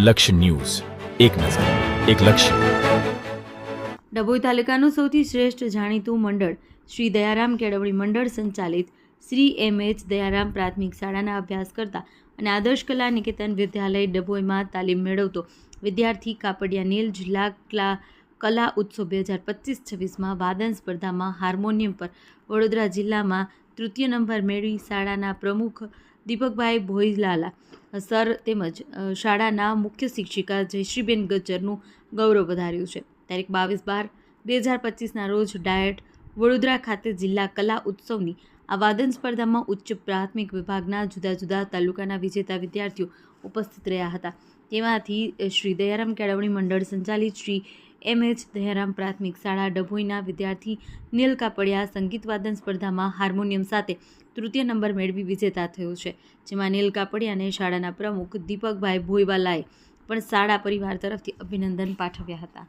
લક્ષ્ય ન્યૂઝ, એક નજર, એક લક્ષ્ય. ડભોઈ તાલુકાનું સૌથી શ્રેષ્ઠ જાણીતું મંડળ શ્રી દયારામ કેળવણી મંડળ સંચાલિત શ્રી એમ.એચ. દયારામ પ્રાથમિક શાળાના અભ્યાસ કરતા અને આદર્શ કલા નિકેતન વિદ્યાલય ડભોઈમાં તાલીમ મેળવતો વિદ્યાર્થી કાપડિયા નીલ જિલ્લા કલા ઉત્સવ 2025-26માં વાદન સ્પર્ધામાં હાર્મોનિયમ પર વડોદરા જિલ્લામાં તૃતીય નંબર મેળવી શાળાના પ્રમુખ દીપકભાઈ ભોઈલાલા સર તેમજ શાળાના મુખ્ય શિક્ષિકા જયશ્રીબેન ગજ્જરનું ગૌરવ વધાર્યું છે. તારીખ 22/12/2025ના રોજ ડાયટ વડોદરા ખાતે જિલ્લા કલા ઉત્સવની આ વાદન સ્પર્ધામાં ઉચ્ચ પ્રાથમિક વિભાગના જુદા જુદા તાલુકાના વિજેતા વિદ્યાર્થીઓ ઉપસ્થિત રહ્યા હતા. તેમાંથી શ્રી દયારામ કેળવણી મંડળ સંચાલિત શ્રી એમ.એચ. દયારામ પ્રાથમિક શાળા ડભોઈના વિદ્યાર્થી નીલ કાપડિયા સંગીત વાદન સ્પર્ધામાં હાર્મોનિયમ સાથે તૃતીય નંબર મેળવી વિજેતા થયો છે. જેમાં નીલ કાપડિયાને શાળાના પ્રમુખ દીપકભાઈ ભોઈવાલાએ પણ શાળા પરિવાર તરફથી અભિનંદન પાઠવ્યા હતા.